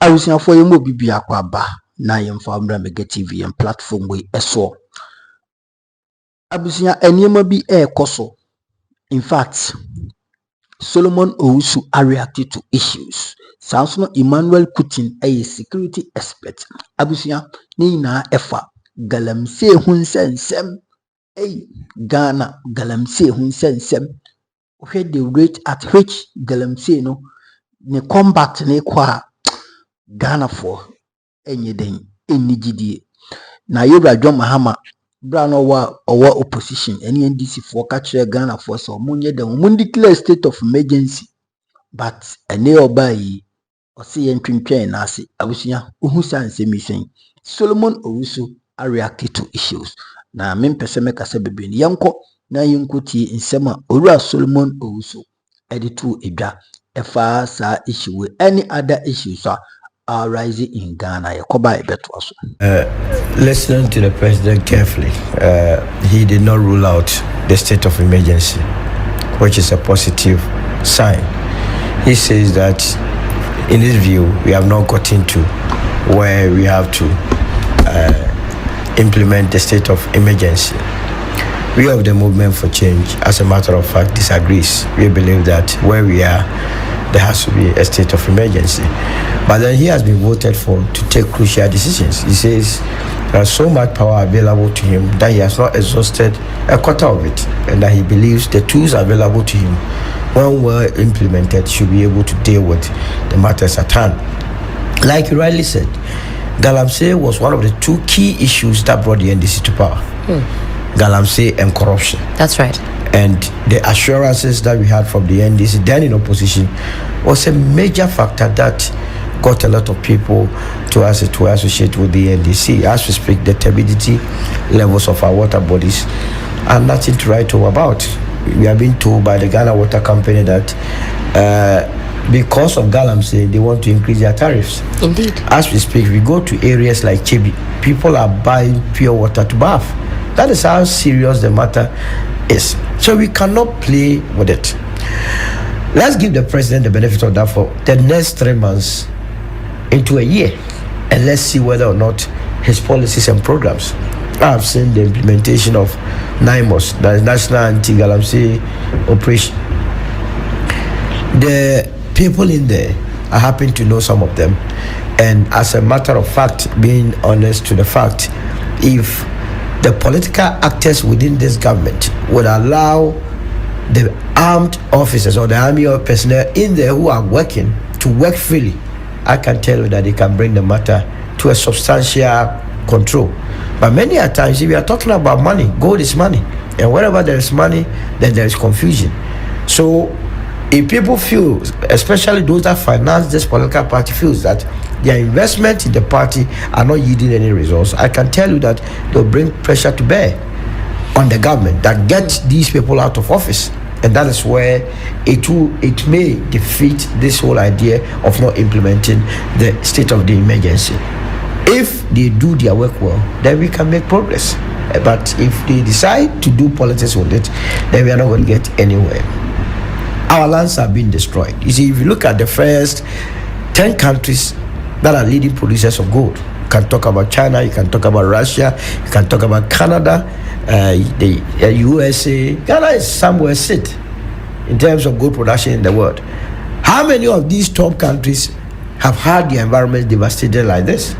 abusuafo yɛ mo bibi akwaba na yɛmfa mra mega tv and platform we ɛso abusunya enema bi ɛkɔ in fact Solomon Owusu reacted to issues sanso no Emmanuel Kutin a security expert abusunya ne nyinaa ɛfa galamsey hu nsɛnsɛm Ghana galamsey hu nsɛnsɛm where the rate at which galamsey no ne combat ne kwa Ghana for enye den enigidie na Prez Mahama brano wa opposition any NDC for catch Ghana for so munye den mun declare state of emergency but ene obai o se yentwentwen na ase abusunya ohu sanse misen Solomon Owusu reacted to issues na mempese mekasa bebe ni yanko na yinkuti nsema owura Solomon Owusu editu edwa efa sa issue any other issues are rising in Ghana. Listening to the president carefully, he did not rule out the state of emergency, which is a positive sign. He says that in his view, we have not gotten to where we have to implement the state of emergency. We of the Movement for Change, as a matter of fact, disagrees. We believe that where we are, there has to be a state of emergency. But then he has been voted for to take crucial decisions. He says there is so much power available to him that he has not exhausted a quarter of it, and that he believes the tools available to him, when well implemented, should be able to deal with the matters at hand. Like you rightly said, galamsey was one of the two key issues that brought the NDC to power. Galamsey and corruption. That's right. And the assurances that we had from the NDC then in opposition was a major factor that got a lot of people to associate with the NDC. As we speak, the turbidity levels of our water bodies are nothing to write home about. We are being told by the Ghana Water Company that because of galamsey, they want to increase their tariffs. Indeed. As we speak, we go to areas like Chebi, people are buying pure water to bath. That is how serious the matter is. So we cannot play with it. Let's give the president the benefit of that for the next 3 months into a year, and let's see whether or not his policies and programs. I have seen the implementation of NIMOS, that is National Anti-Galam Operation. The people in there, I happen to know some of them, and as a matter of fact, being honest to the fact, if the political actors within this government would allow the armed officers or the army or personnel in there who are working to work freely, I can tell you that they can bring the matter to a substantial control. But many a times, if we are talking about money, gold is money, and wherever there is money, then there is confusion. So if people feel, especially those that finance this political party, feels that their investment in the party are not yielding any results, I can tell you that they'll bring pressure to bear on the government that gets these people out of office, and that is where it may defeat this whole idea of not implementing the state of the emergency. If they do their work well, then we can make progress. But if they decide to do politics with it, then we are not going to get anywhere. Our lands are being destroyed. You see, if you look at the first 10 countries that are leading producers of gold, you can talk about China, you can talk about Russia, you can talk about Canada, the USA. Ghana is somewhere sit in terms of gold production in the world. How many of these top countries have had their environment devastated like this?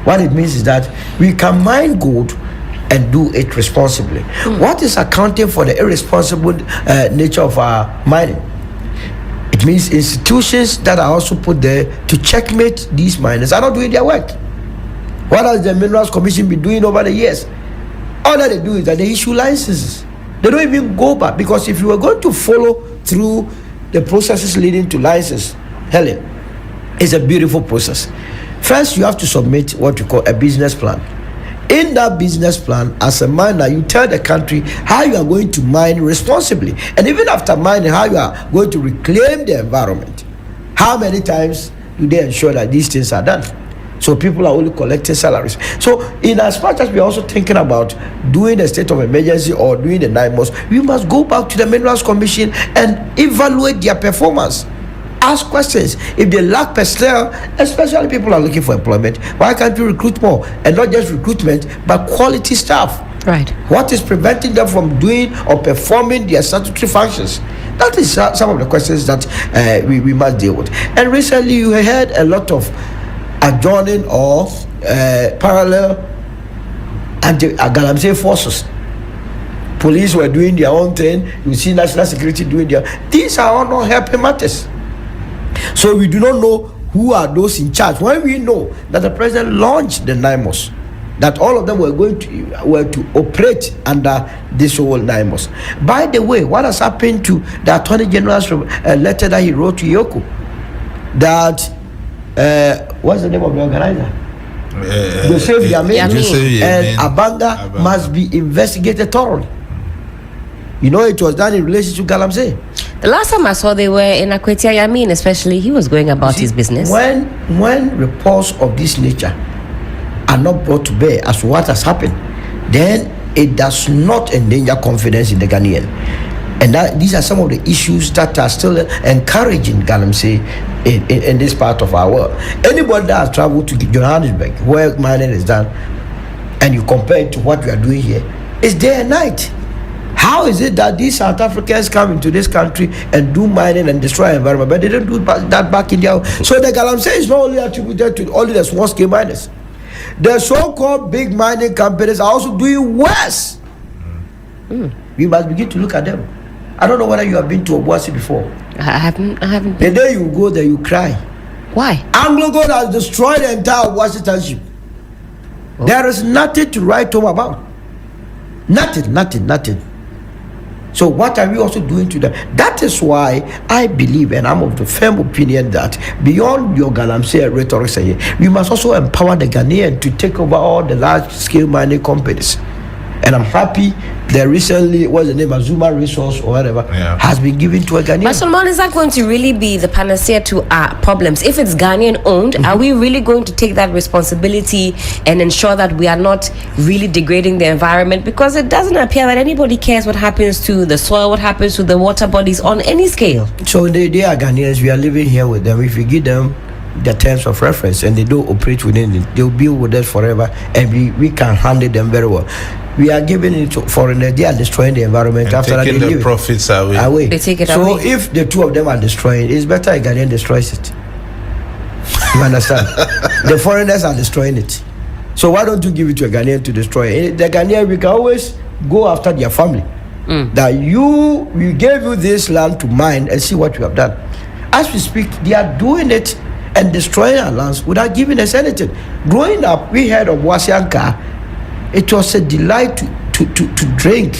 What it means is that we can mine gold and do it responsibly. What is accounting for the irresponsible nature of our mining? It means institutions that are also put there to checkmate these miners are not doing their work. What has the Minerals Commission been doing over the years? All that they do is that they issue licenses. They don't even go back, because if you were going to follow through the processes leading to license, Helen, it's a beautiful process. First, you have to submit what you call a business plan. In that business plan, as a miner, you tell the country how you are going to mine responsibly, and even after mining, how you are going to reclaim the environment. How many times do they ensure that these things are done? So people are only collecting salaries. So in as much as we are also thinking about doing a state of emergency or doing the NIMOS, we must go back to the Minerals Commission and evaluate their performance. Ask questions. If they lack personnel, especially people are looking for employment, why can't you recruit more? And not just recruitment, but quality staff. Right. What is preventing them from doing or performing their statutory functions? That is some of the questions that we must deal with. And recently you heard a lot of adjoining or parallel anti-galam forces. Police were doing their own thing. You see national security doing their. These are all not helping matters. So we do not know who are those in charge. When we know that the president launched the NIMOS, that all of them were going to operate under this whole NIMOS. By the way, what has happened to the Attorney General's letter that he wrote to Yoko? That what's the name of the organizer? Joseph Yamin and Abanga must be investigated thoroughly. You know, it was done in relation to Galamsey. The last time I saw they were in Akwetia Yamin, especially, he was going about his business. When reports of this nature are not brought to bear as to what has happened, then it does not endanger confidence in the Ghanaian. And these are some of the issues that are still encouraging Galamsey in this part of our world. Anybody that has traveled to Johannesburg, where mining is done, and you compare it to what we are doing here, it's day and night. How is it that these South Africans come into this country and do mining and destroy environment, but they don't do that back in their... So the Galamsey is not only attributed to only the small-scale miners. The so-called big mining companies are also doing worse. We must begin to look at them. I don't know whether you have been to Obuasi before. I haven't been. The day you go there, you cry. Why? Anglo Gold has destroyed the entire Obuasi township. Oh. There is nothing to write home about. Nothing. So what are we also doing to them? That is why I believe, and I'm of the firm opinion, that beyond your Galamsey rhetoric, we must also empower the Ghanaian to take over all the large-scale mining companies. And I'm happy that recently, what's the name, Azuma Resource or whatever, has been given to a Ghanaian. But Solomon, is that going to really be the panacea to our problems? If it's Ghanaian owned, are we really going to take that responsibility and ensure that we are not really degrading the environment? Because it doesn't appear that anybody cares what happens to the soil, what happens to the water bodies on any scale. So they are Ghanaians, we are living here with them. If we give them the terms of reference and they don't operate within it, they'll be with us forever, and we can handle them very well. We are giving it to foreigners, they are destroying the environment, and after taking that they the profits away. They take it away. So if the two of them are destroying, it's better a Ghanaian destroys it. You understand? The foreigners are destroying it. So why don't you give it to a Ghanaian to destroy it? The Ghanaian, we can always go after their family. That we gave you this land to mine and see what you have done. As we speak, they are doing it and destroying our lands without giving us anything. Growing up, we heard of Wasianka. It was a delight to drink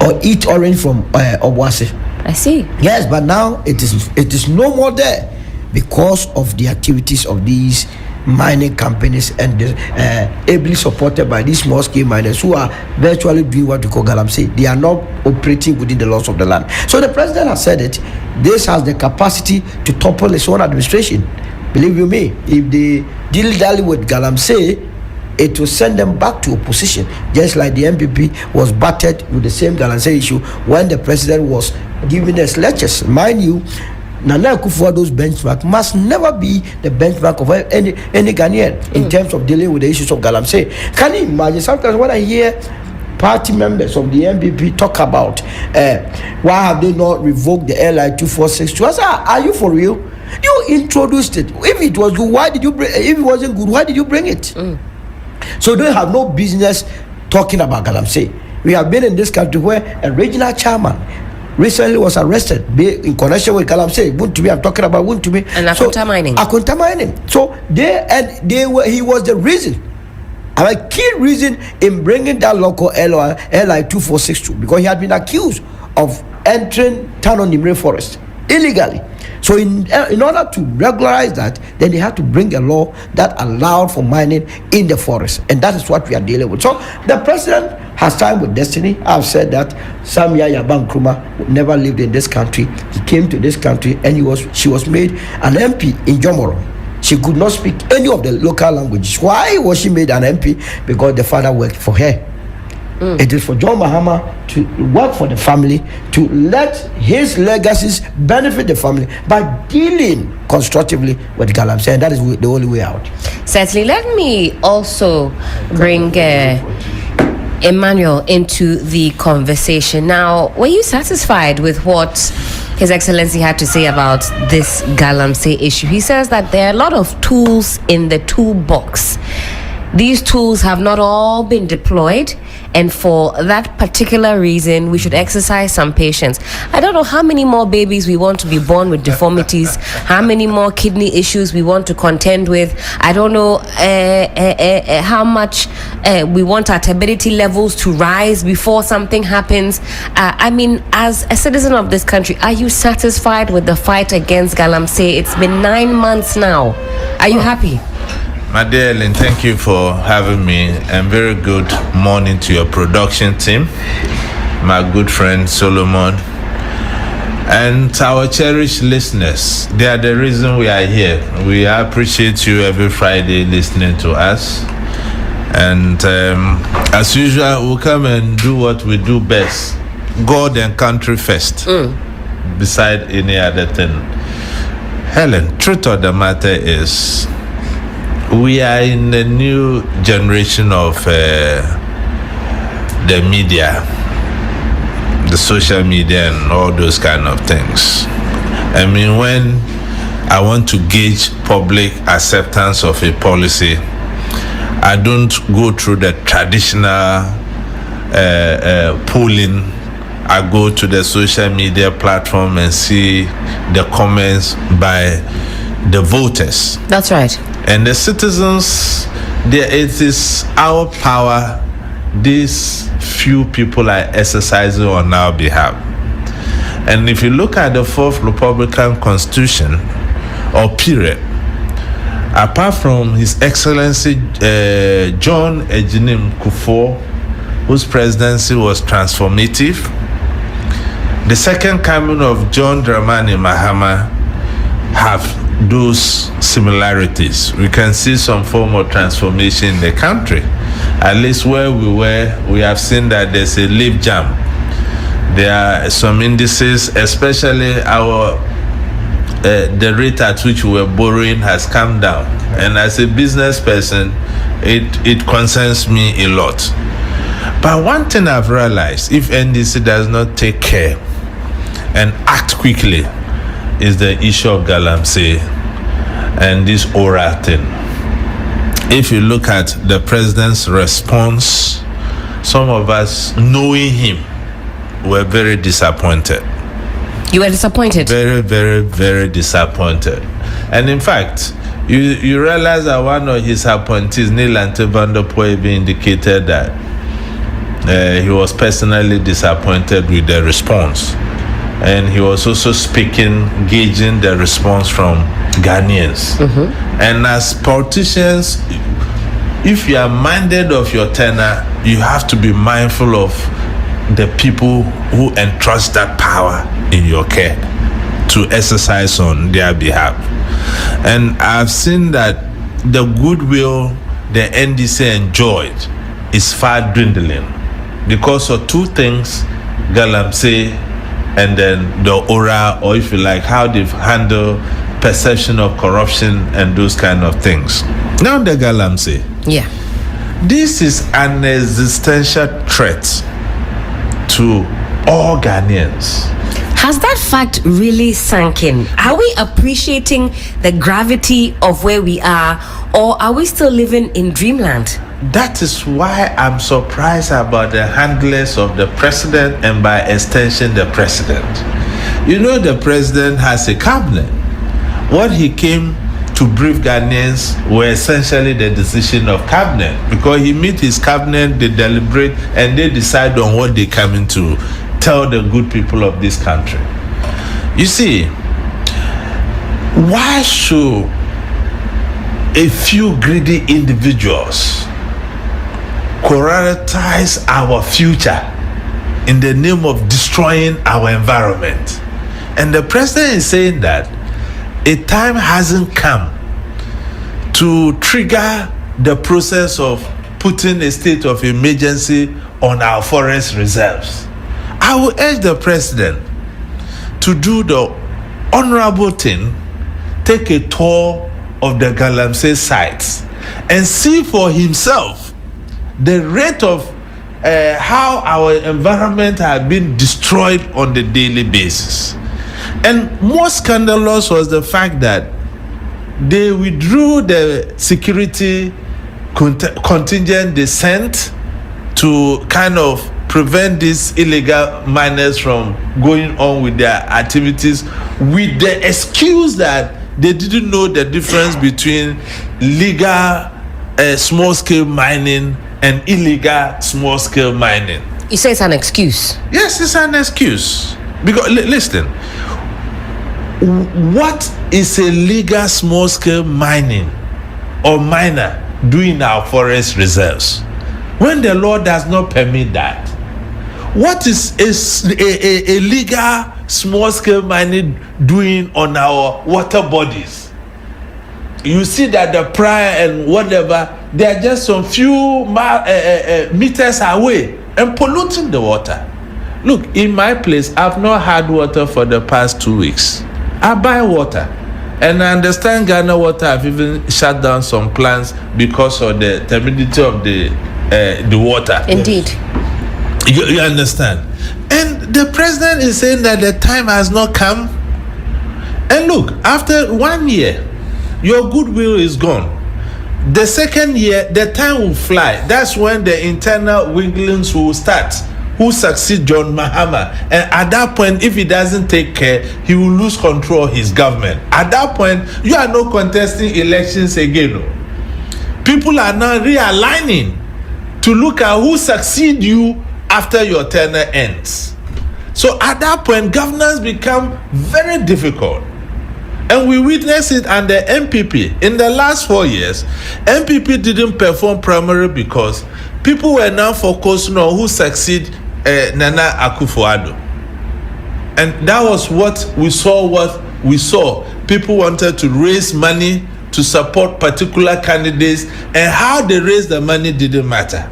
or eat orange from Obuasi. I see. Yes, but now it is no more there because of the activities of these mining companies and ably supported by these small-scale miners who are virtually doing what we call Galamsey. They are not operating within the laws of the land. So the president has said it. This has the capacity to topple his own administration. Believe you me, if they deal with Galamsey, it will send them back to opposition, just like the MPP was battered with the same Galamsey issue when the president was giving us lectures. Mind you, Nana Akufo-Addo's benchmark must never be the benchmark of any Ghanaian in terms of dealing with the issues of Galamsey. Can you imagine? Sometimes when I hear party members of the MPP talk about why have they not revoked the LI 2462, I say, are you for real? You introduced it. If it was good, why did you bring? If it wasn't good, why did you bring it? So they have no business talking about Galamsey. We have been in this country where a regional chairman recently was arrested in connection with Galamsey. I'm talking about Wuntumi and Akunta mining. Akunta mining. So he was the reason, a key reason in bringing that local LI 2462, because he had been accused of entering Tanonimre forest illegally. So in order to regularize that, then they had to bring a law that allowed for mining in the forest, and that is what we are dealing with. So the president has time with destiny. I've said that Samia Yaban Nkrumah never lived in this country. He came to this country and she was made an MP in Jomoro. She could not speak any of the local languages. Why was she made an MP? Because the father worked for her. It is for John Mahama to work for the family, to let his legacies benefit the family by dealing constructively with galamsey, and that is the only way out. Certainly. Let me also bring Emmanuel into the conversation. Now, were you satisfied with what His Excellency had to say about this galamsey issue? He says that there are a lot of tools in the toolbox. These tools have not all been deployed, and for that particular reason, we should exercise some patience. I don't know how many more babies we want to be born with deformities, how many more kidney issues we want to contend with. I don't know how much we want our turbidity levels to rise before something happens. I mean, as a citizen of this country, are you satisfied with the fight against galamsey? It's been 9 months now. Are you happy? My dear Ellen, thank you for having me, and very good morning to your production team, my good friend Solomon, and our cherished listeners. They are the reason we are here. We appreciate you every Friday listening to us. And as usual, we'll come and do what we do best. God and country first, beside any other thing. Helen, truth of the matter is, we are in a new generation of the media, the social media and all those kind of things. I mean, when I want to gauge public acceptance of a policy, I don't go through the traditional polling. I go to the social media platform and see the comments by the voters. That's right. And the citizens, it is our power these few people are exercising on our behalf. And if you look at the Fourth Republican Constitution or period, apart from His Excellency John Ejinim Kufuor, whose presidency was transformative, the second coming of John Dramani Mahama have those similarities. We can see some form of transformation in the country. At least where we were, we have seen that there's a leaf jam. There are some indices, especially the rate at which we were borrowing has come down. And as a business person, it concerns me a lot. But one thing I've realized, if NDC does not take care and act quickly, is the issue of galamsey and this oral thing. If you look at the president's response, some of us, knowing him, were very disappointed. You were disappointed? Very, very, very disappointed. And in fact, you realize that one of his appointees, Neil Vanderpoel, indicated that he was personally disappointed with the response. And he was also gauging the response from Ghanaians. And as politicians, if you are minded of your tenure, you have to be mindful of the people who entrust that power in your care to exercise on their behalf. And I've seen that the goodwill the NDC enjoyed is far dwindling because of two things: galamsey and then the aura, or if you like, how they've handled perception of corruption and those kind of things. Now the galamsey. Yeah. This is an existential threat to all Ghanaians. Has that fact really sunk in? Are we appreciating the gravity of where we are, or are we still living in dreamland? That is why I'm surprised about the handlers of the president and by extension the president. You know, the president has a cabinet. What he came to brief Ghanaians were essentially the decision of cabinet, because he meet his cabinet, they deliberate, and they decide on what they coming to tell the good people of this country. You see, why should a few greedy individuals prioritize our future in the name of destroying our environment? And the president is saying that a time hasn't come to trigger the process of putting a state of emergency on our forest reserves. I will urge the president to do the honorable thing, take a tour of the Galamsey sites and see for himself the rate of how our environment has been destroyed on the daily basis. And more scandalous was the fact that they withdrew the security contingent they sent to kind of prevent these illegal miners from going on with their activities, with the excuse that they didn't know the difference between legal small-scale mining and illegal small-scale mining. You say it's an excuse? Yes, it's an excuse. Because listen, what is a legal small-scale mining or miner doing in our forest reserves when the law does not permit that? What is a legal small-scale mining doing on our water bodies? You see that the prior and whatever, they are just some few meters away and polluting the water. Look, in my place, I've not had water for the past 2 weeks. I buy water, and I understand Ghana Water have even shut down some plants because of the turbidity of the water. Indeed. You understand? And the president is saying that the time has not come. And look, after 1 year, your goodwill is gone. The second year, the time will fly. That's when the internal wigglings will start. Who succeed John Mahama? And at that point, if he doesn't take care, he will lose control of his government. At that point, you are not contesting elections again. People are now realigning to look at who succeed you after your tenure ends. So at that point, governance become very difficult. And we witnessed it under MPP. In the last 4 years, MPP didn't perform primarily because people were now focusing on who succeed Nana Akufo-Addo. And that was what we saw. People wanted to raise money to support particular candidates, and how they raised the money didn't matter.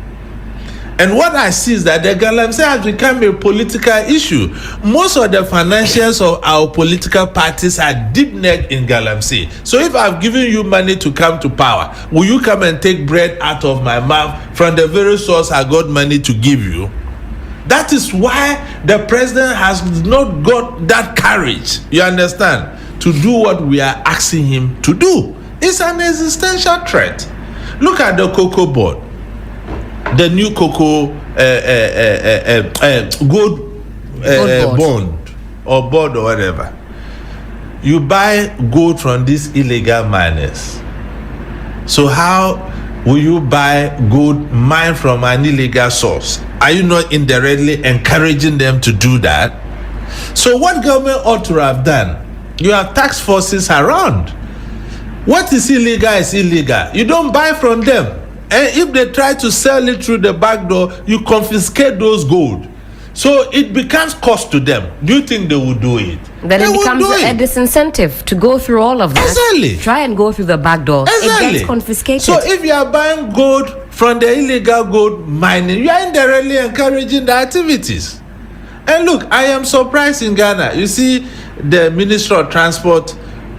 And what I see is that the Galamsey has become a political issue. Most of the financials of our political parties are deep neck in Galamsey. So if I've given you money to come to power, will you come and take bread out of my mouth from the very source I got money to give you? That is why the president has not got that courage, you understand, to do what we are asking him to do. It's an existential threat. Look at the cocoa board. The new cocoa gold bond or board or whatever. You buy gold from these illegal miners. So how will you buy gold mined from an illegal source? Are you not indirectly encouraging them to do that? So what government ought to have done? You have task forces around. What is illegal is illegal. You don't buy from them. And if they try to sell it through the back door, you confiscate those gold. So it becomes cost to them. Do you think they will do it? Then it becomes a disincentive to go through all of that. Exactly. Try and go through the back door. Exactly. It gets confiscated. So if you are buying gold from the illegal gold mining, you are indirectly encouraging the activities. And look, I am surprised in Ghana. You see, the Ministry of Transport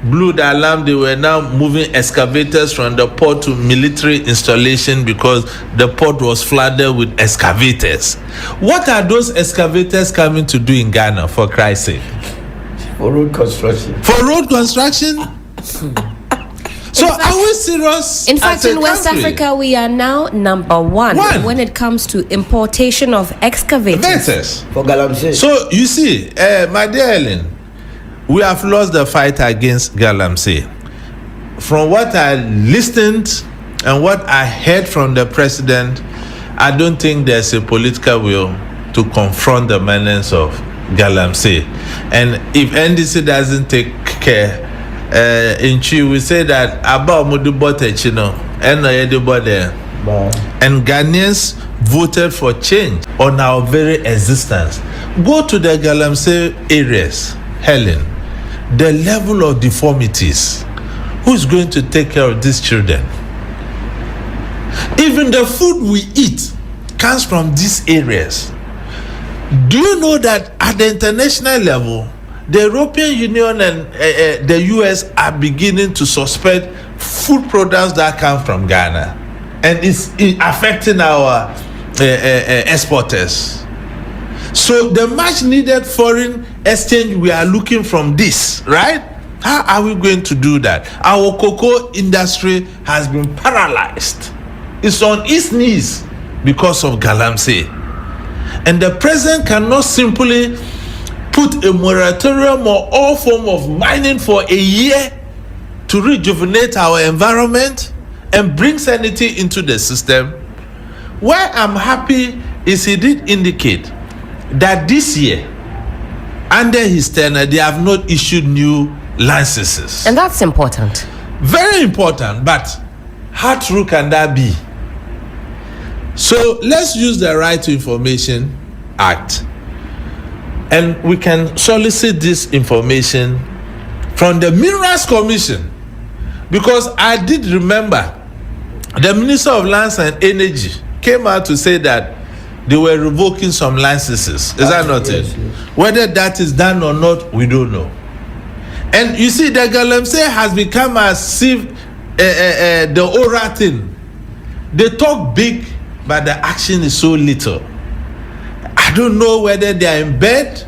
blew the alarm. They were now moving excavators from the port to military installation because the port was flooded with excavators. What are those excavators coming to do in Ghana, for Christ's sake? For road construction. For road construction? So are we serious? In fact, in West Africa, we are now number one when it comes to importation of excavators. For Galamsey. So you see, my dear Ellen, we have lost the fight against Galamsey. From what I listened and what I heard from the president, I don't think there's a political will to confront the menace of Galamsey. And if NDC doesn't take care, in Chi, we say that about Mudubotechino and Ghanaians voted for change on our very existence. Go to the Galamsey areas, Helen. The level of deformities. Who's going to take care of these children? Even the food we eat comes from these areas. Do you know that at the international level, the European Union and the US are beginning to suspect food products that come from Ghana, and it's affecting our exporters. So the much needed foreign exchange we are looking from this, right? How are we going to do that? Our cocoa industry has been paralyzed. It's on its knees because of galamsey. And the president cannot simply put a moratorium or all form of mining for a year to rejuvenate our environment and bring sanity into the system. Where I'm happy is he did indicate that this year, under his tenure, they have not issued new licenses. And that's important. Very important, but how true can that be? So let's use the Right to Information Act, and we can solicit this information from the Minerals Commission, because I did remember the Minister of Lands and Energy came out to say that they were revoking some licenses. Is that not it? Whether that is done or not, we don't know. And you see, the galamsey has become as if the oral thing. They talk big, but the action is so little. I don't know whether they are in bed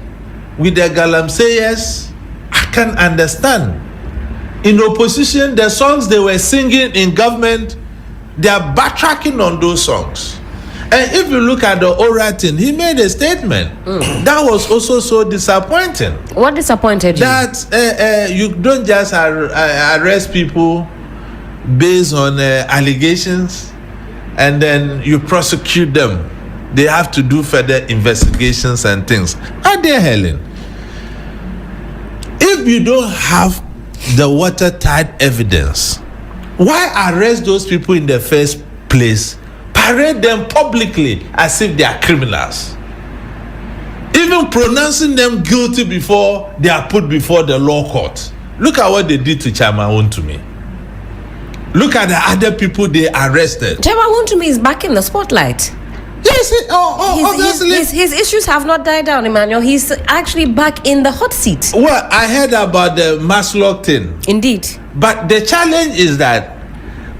with the galamseyers. I can't understand. In opposition, the songs they were singing in government, they are backtracking on those songs. And if you look at the Oratin, he made a statement that was also so disappointing. What disappointed you? That you don't just arrest people based on allegations and then you prosecute them. They have to do further investigations and things. My dear Helen, if you don't have the watertight evidence, why arrest those people in the first place? Parade them publicly as if they are criminals, even pronouncing them guilty before they are put before the law court. Look at what they did to Chama Wontumi. Look at the other people they arrested. Chama Wontumi is back in the spotlight. Yes, obviously. His issues have not died down, Emmanuel. He's actually back in the hot seat. Well, I heard about the Maslow thing. Indeed. But the challenge is that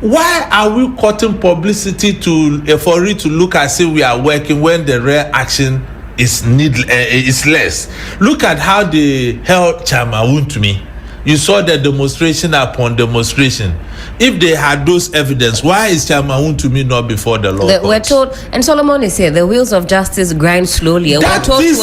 why are we cutting publicity for it to look as if we are working when the real action is less? Look at how they held Chama Wontumi. You saw the demonstration upon demonstration. If they had those evidence, why is Chama Wontumi not before the law? We're told, and Solomon is here, the wheels of justice grind slowly. And we're told to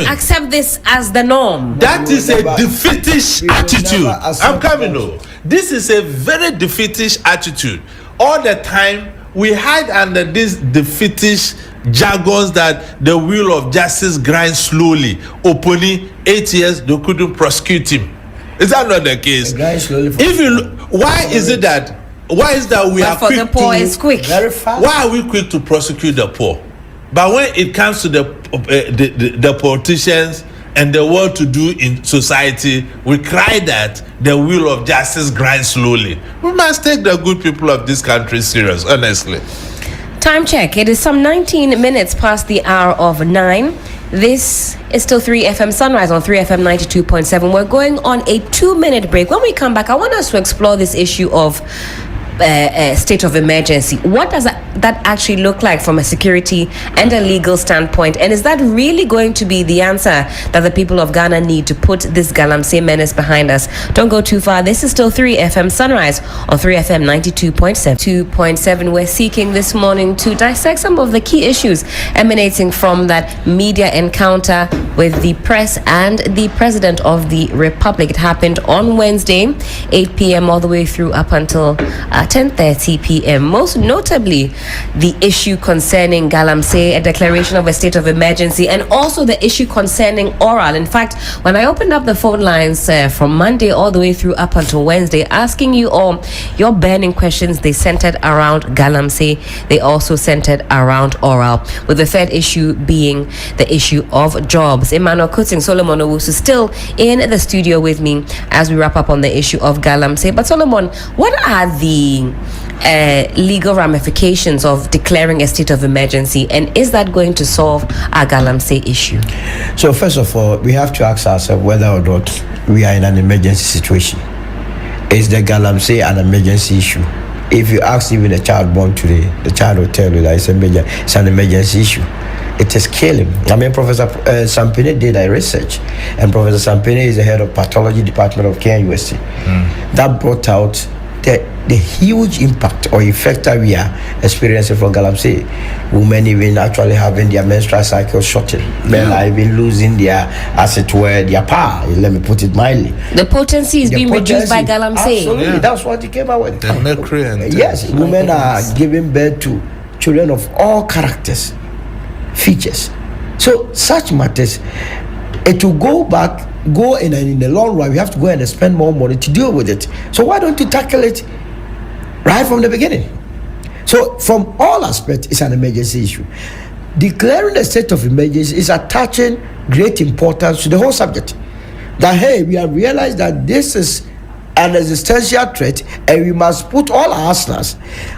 accept this as the norm. That is a defeatist attitude. I'm coming. No, this is a very defeatist attitude. All the time we hide under this defeatist jargons that the wheel of justice grinds slowly. Openly, 8 years they couldn't prosecute him. Is that not the case? If you look, why is that we are quick the poor to is quick? Very fast. Why are we quick to prosecute the poor? But when it comes to the politicians and the work to do in society, we cry that the wheel of justice grinds slowly. We must take the good people of this country serious, honestly. Time check. It is some 19 minutes past the hour of 9. This is still 3FM Sunrise on 3FM 92.7. We're going on a 2-minute break. When we come back, I want us to explore this issue of state of emergency. What does that actually look like from a security and a legal standpoint? And is that really going to be the answer that the people of Ghana need to put this galamsey menace behind us? Don't go too far. This is still 3FM Sunrise on 3FM 92.7. We're seeking this morning to dissect some of the key issues emanating from that media encounter with the press and the President of the Republic. It happened on Wednesday, 8 p.m. all the way through up until 10:30 p.m. Most notably, the issue concerning galamsey, a declaration of a state of emergency, and also the issue concerning oral. In fact, when I opened up the phone lines from Monday all the way through up until Wednesday, asking you all your burning questions, they centered around galamsey. They also centered around oral, with the third issue being the issue of jobs. Emmanuel Kuting, Solomon Owusu still in the studio with me as we wrap up on the issue of galamsey. But Solomon, what are the legal ramifications of declaring a state of emergency, and is that going to solve our galamsey issue? So first of all, we have to ask ourselves whether or not we are in an emergency situation. Is the galamsey an emergency issue? If you ask even a child born today, the child will tell you that it's an emergency issue. It is killing. I mean, Professor Sampene did a research, and Professor Sampene is the head of pathology department of KNUST. That brought out the huge impact or effect that we are experiencing from galamsey. Women even actually having their menstrual cycle shortened. Men are even losing their, as it were, their power. Let me put it mildly. The potency is being reduced by galamsey. Absolutely, that's what it came out with. The mercury and yes, women are giving birth to children of all characters, features. So such matters, it will go in the long run. We have to go and spend more money to deal with it. So why don't you tackle it right from the beginning? So from all aspects, it's an emergency issue. Declaring a state of emergency is attaching great importance to the whole subject. That hey, we have realized that this is an existential threat, and we must put all our arsenals.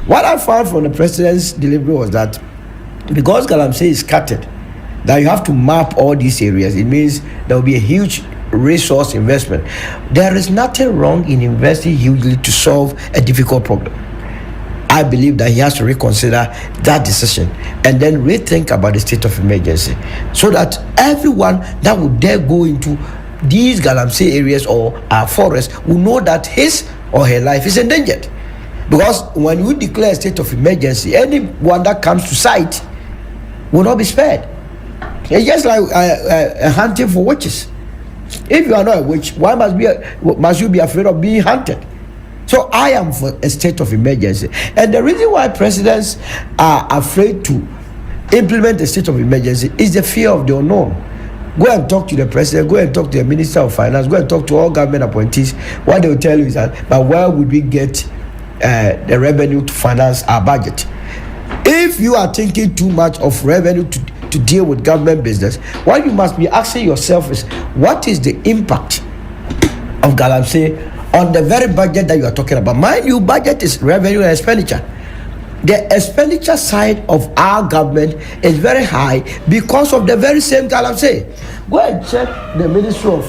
What I found from the president's delivery was that because galamsey is scattered, that you have to map all these areas. It means there will be a huge resource investment. There is nothing wrong in investing hugely to solve a difficult problem. I believe that he has to reconsider that decision and then rethink about the state of emergency, so that everyone that would dare go into these galamsey areas or our forests will know that his or her life is endangered. Because when you declare a state of emergency, anyone that comes to sight will not be spared. It's just like hunting for witches. If you are not a witch, why must you be afraid of being hunted? So I am for a state of emergency. And the reason why presidents are afraid to implement a state of emergency is the fear of the unknown. Go and talk to the president, go and talk to the minister of finance, go and talk to all government appointees. What they will tell you is that, but where would we get the revenue to finance our budget? If you are thinking too much of revenue to deal with government business, what you must be asking yourself is, what is the impact of galamsey on the very budget that you are talking about? Mind you, budget is revenue and expenditure. The expenditure side of our government is very high because of the very same galamsey. Go and check the Ministry of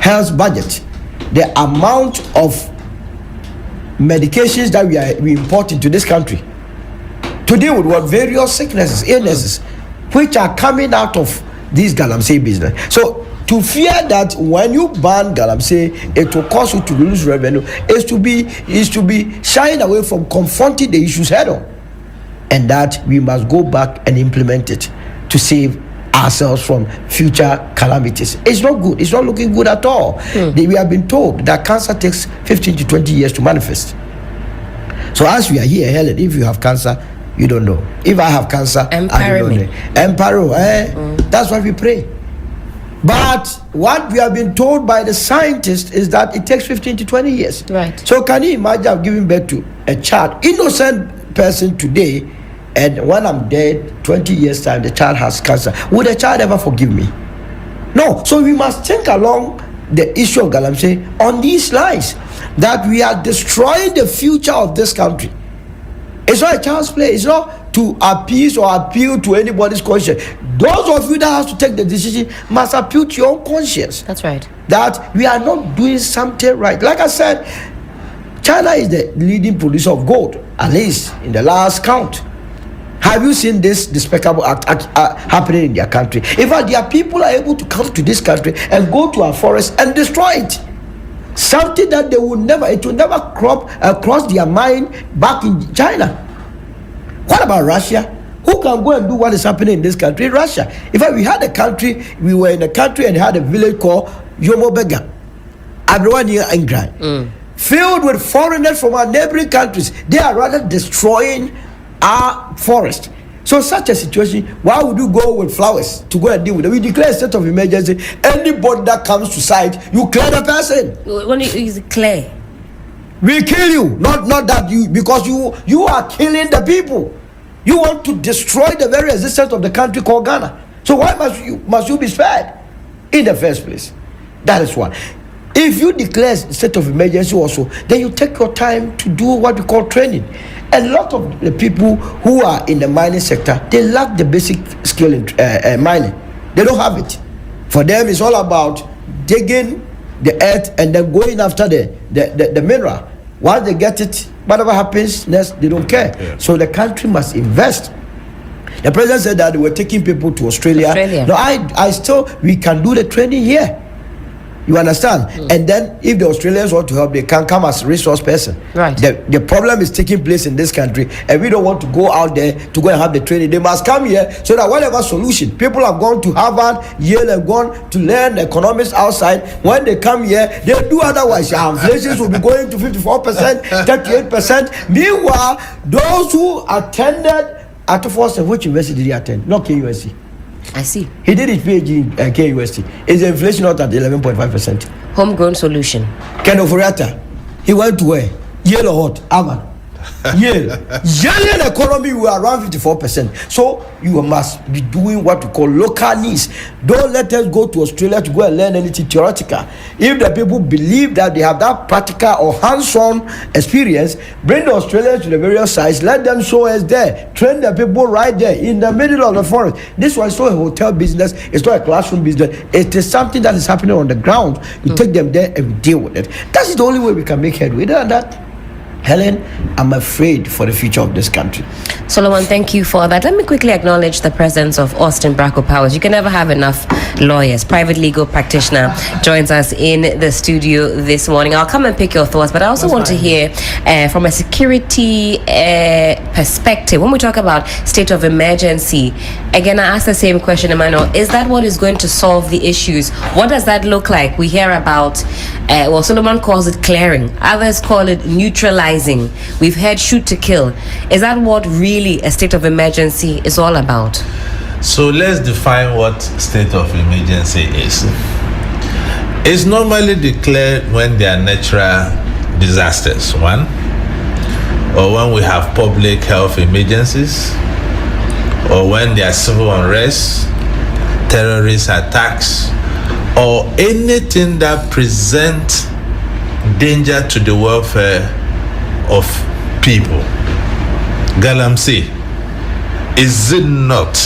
Health budget. The amount of medications that we import into this country to deal with what various sicknesses, illnesses, which are coming out of this galamsey business. So to fear that when you ban galamsey, it will cause you to lose revenue is to be shying away from confronting the issues head on, and that we must go back and implement it to save ourselves from future calamities. It's not good. It's not looking good at all. We have been told that cancer takes 15 to 20 years to manifest. So as we are here, Helen, if you have cancer, you don't know. If I have cancer, I don't know. Emparo, that's what we pray. But what we have been told by the scientists is that it takes 15 to 20 years. Right. So can you imagine I've given birth to a child, innocent person today, and when I'm dead, 20 years time, the child has cancer. Would the child ever forgive me? No. So we must think along the issue of galamsey on these lines, that we are destroying the future of this country. It's not a child's play. It's not to appease or appeal to anybody's conscience. Those of you that have to take the decision must appeal to your own conscience. That's right. That we are not doing something right. Like I said, China is the leading producer of gold, at least in the last count. Have you seen this despicable act happening in their country? In fact, their people are able to come to this country and go to our forest and destroy it. Something that it will never cross their mind back in China. What about Russia? Who can go and do what is happening in this country? Russia. In fact, we were in a country and had a village called Yomobega, everyone near Angrai, filled with foreigners from our neighboring countries. They are rather destroying our forest. So such a situation, why would you go with flowers to go and deal with it? We declare a state of emergency. Anybody that comes to sight, you clear the person. When you clear, we kill you. Not that you, because you are killing the people. You want to destroy the very existence of the country called Ghana. So why must you be spared in the first place? That is one. If you declare state of emergency also, then you take your time to do what we call training. A lot of the people who are in the mining sector, they lack the basic skill in mining. They don't have it. For them, it's all about digging the earth and then going after the mineral. Once they get it, whatever happens next, they don't care. Yeah. So the country must invest. The president said that they were taking people to Australia. No, I still, we can do the training here. You understand? And then if the Australians want to help, they can come as a resource person. Right. The problem is taking place in this country, and we don't want to go out there to go and have the training. They must come here so that whatever solution, people have gone to Harvard, Yale, and gone to learn economics outside. When they come here, they do otherwise. Inflation will be going to 54%, 38%. Meanwhile, those who attended at first, which university did he attend? Not KUSC. I see. He did his PhD in KUST. Is the inflation not at 11.5%? Homegrown solution. Ken Oforiatta, he went to where? Yale or what? Harvard. Yale economy, we are around 54%. So you must be doing what we call local needs. Don't let us go to Australia to go and learn anything theoretical. If the people believe that they have that practical or hands-on experience, bring the Australians to the various sites, let them show us there, train the people right there in the middle of the forest. This one is not a hotel business, it's not a classroom business, it is something that is happening on the ground. We take them there and we deal with it. That's the only way we can make headway. Other than that, Helen, I'm afraid for the future of this country. Solomon, thank you for that. Let me quickly acknowledge the presence of Austin Bracco Powers. You can never have enough lawyers. Private legal practitioner joins us in the studio this morning. I'll come and pick your thoughts, but I also want to hear from a security perspective. When we talk about state of emergency, again, I ask the same question, Emmanuel. Is that what is going to solve the issues? What does that look like? We hear about, well, Solomon calls it clearing. Others call it neutralizing. We've heard shoot to kill. Is that what really a state of emergency is all about? So let's define what state of emergency is. It's normally declared when there are natural disasters, one, or when we have public health emergencies, or when there are civil unrest, terrorist attacks, or anything that presents danger to the welfare of people. Galamsey, is it not,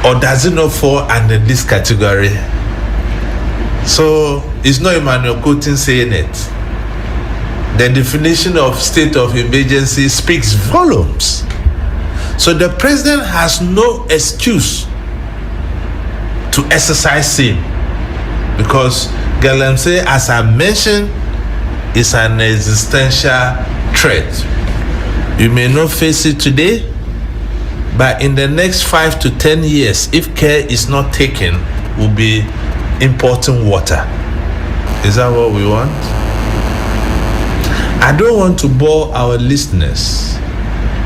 or does it not fall under this category? So it's not Emmanuel Coutin saying it. The definition of state of emergency speaks volumes. So the president has no excuse to exercise same, because Galamsey, as I mentioned, is an existential threat. You may not face it today, but in the next 5 to 10 years, if care is not taken, we'll be importing water. Is that what we want? I don't want to bore our listeners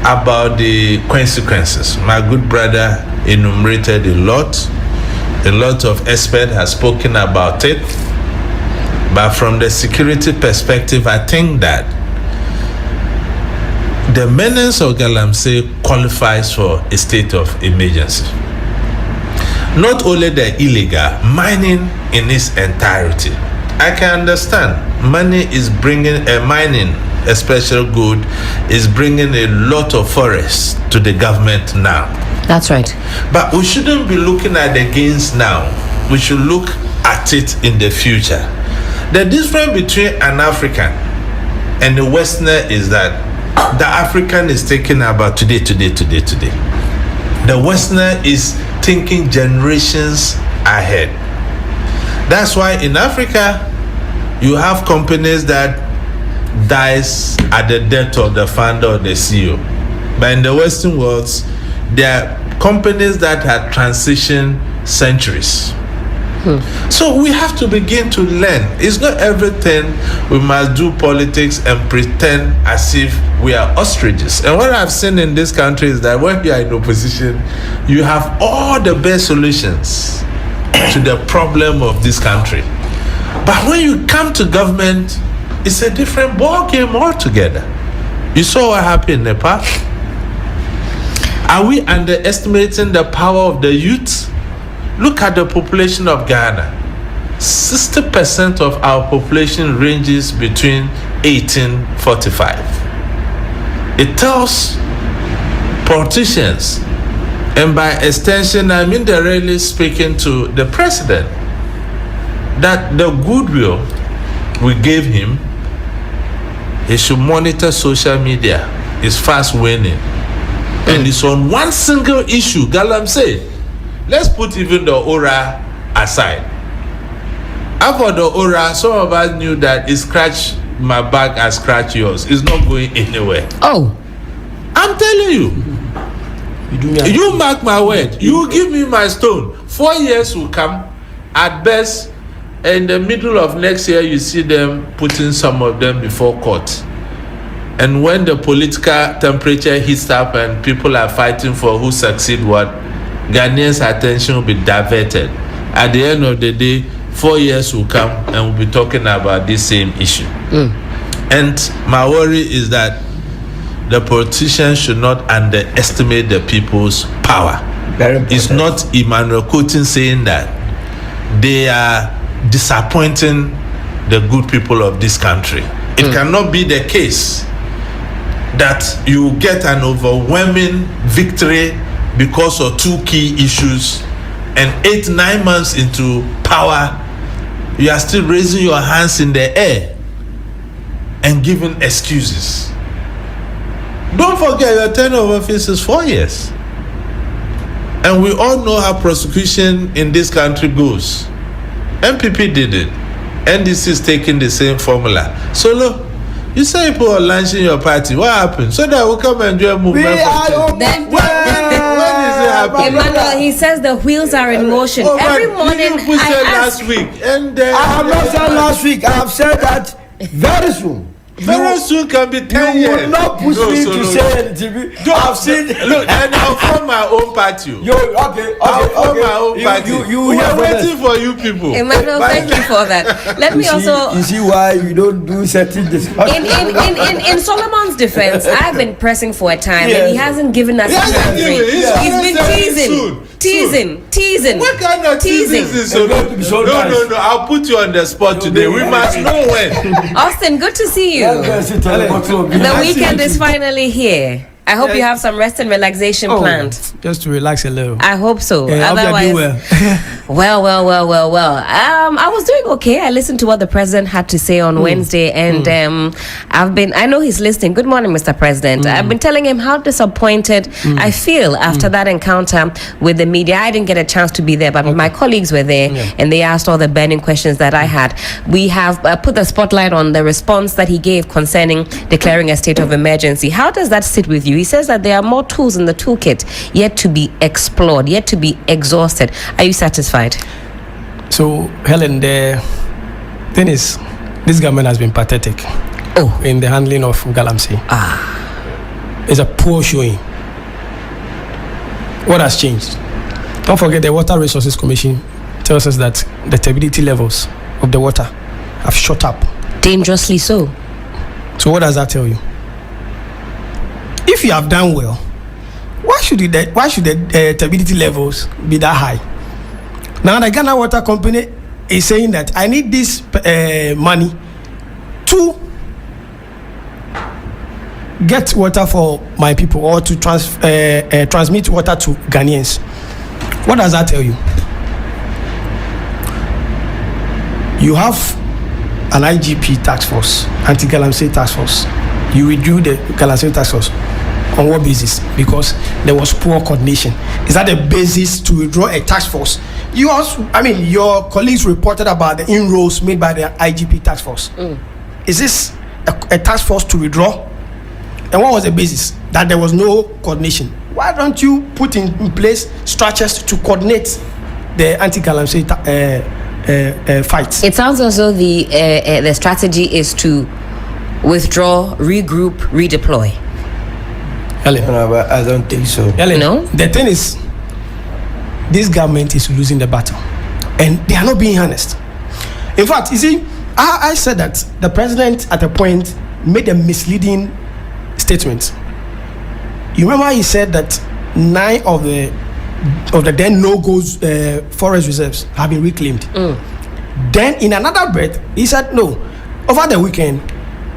about the consequences. My good brother enumerated a lot. A lot of experts have spoken about it. But from the security perspective, I think that the menace of Galamsey qualifies for a state of emergency. Not only the illegal, mining in its entirety. I can understand money is bringing mining, a special good, is bringing a lot of forests to the government now. That's right. But we shouldn't be looking at the gains now. We should look at it in the future. The difference between an African and the Westerner is that the African is thinking about today. The Westerner is thinking generations ahead. That's why in Africa, you have companies that dies at the death of the founder or the CEO. But in the Western worlds, there are companies that have transitioned centuries. So we have to begin to learn. It's not everything we must do politics and pretend as if we are ostriches. And what I've seen in this country is that when you are in opposition, you have all the best solutions to the problem of this country. But when you come to government, it's a different ball game altogether. You saw what happened in Nepal. Are we underestimating the power of the youth? Look at the population of Ghana. 60% of our population ranges between 18-45. It tells politicians, and by extension, I'm indirectly speaking to the president, that the goodwill we gave him, he should monitor social media. It's fast waning. And it's on one single issue. Galam said, let's put even the aura aside. After the aura, some of us knew that it scratched my back and scratch yours. It's not going anywhere. Oh. I'm telling you. You mark my word. You give me my stone. 4 years will come. At best, in the middle of next year, you see them putting some of them before court. And when the political temperature heats up and people are fighting for who succeed what, Ghanaians' attention will be diverted. At the end of the day, 4 years will come and we'll be talking about this same issue. And my worry is that the politicians should not underestimate the people's power. It's not Emmanuel Coutin saying that. They are disappointing the good people of this country. It cannot be the case that you get an overwhelming victory because of two key issues, and 8-9 months into power, you are still raising your hands in the air and giving excuses. Don't forget, your term of office is 4 years. And we all know how prosecution in this country goes. MPP did it. NDC is taking the same formula. So look, you say people are launching your party. What happened? So that we come and do a movement. When is it happening? Emmanuel, he says the wheels are in motion. Every morning we said last week. And I have not said last week. I have said that very soon. Very soon can be 10 years. You will not push me to say anything. I've seen. Look, and I'll form my own party. I'll form my own party. We are waiting for you people. Emmanuel, thank you for that. Let me also. You see why you don't do certain discussions. In Solomon's defense, I've been pressing for a time, and he hasn't given us a chance. He's been teasing. What kind of teasing is this? No. I'll put you on the spot today. We must know when. Austin, good to see you. The weekend is finally here. I hope you have some rest and relaxation planned. Just to relax a little. I hope so. Yeah, Otherwise, well. I was doing okay. I listened to what the president had to say on Wednesday, and I know he's listening. Good morning, Mr. President. I've been telling him how disappointed I feel after that encounter with the media. I didn't get a chance to be there, but my colleagues were there, and they asked all the burning questions that I had. We have put the spotlight on the response that he gave concerning declaring a state of emergency. How does that sit with you? He says that there are more tools in the toolkit yet to be explored, yet to be exhausted. Are you satisfied? So, Helen, the thing is, this government has been pathetic in the handling of Galamsey. It's a poor showing. What has changed? Don't forget, the Water Resources Commission tells us that the turbidity levels of the water have shot up. Dangerously so. So what does that tell you? If you have done well, why should the turbidity levels be that high? Now the Ghana Water Company is saying that I need this money to get water for my people, or to transmit water to Ghanaians. What does that tell you? You have an IGP task force, anti-galam task force. You withdrew the galam task force. On what basis? Because there was poor coordination. Is that the basis to withdraw a task force? Your colleagues reported about the inroads made by the IGP task force. Is this a task force to withdraw? And what was the basis? That there was no coordination. Why don't you put in place structures to coordinate the anti-galam fight? It sounds as though the strategy is to withdraw, regroup, redeploy. Ellen, I don't think so. Ellen, no? The thing is, this government is losing the battle, and they are not being honest. In fact, you see, I said that the president at a point made a misleading statement. You remember he said that 9 of the then no-goes forest reserves have been reclaimed. Then in another breath, he said, no, over the weekend,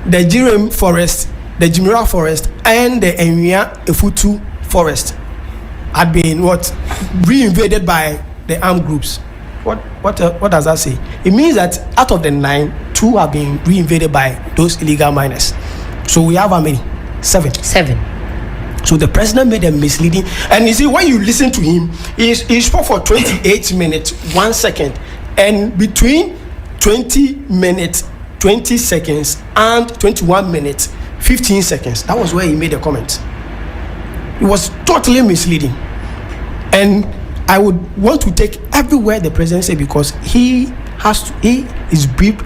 the Jirim forest, the Jimira forest, and the Enwia Efutu forest had been reinvaded by the armed groups. What does that say? It means that out of the 9, 2 have been reinvaded by those illegal miners. So we have how many? 7. So the president made a misleading, and you see, when you listen to him, he spoke for 28 minutes 1 second, and between 20 minutes 20 seconds and 21 minutes 15 seconds, that was where he made a comment. It was totally misleading, and I would want to take everywhere the president said, because he is briefed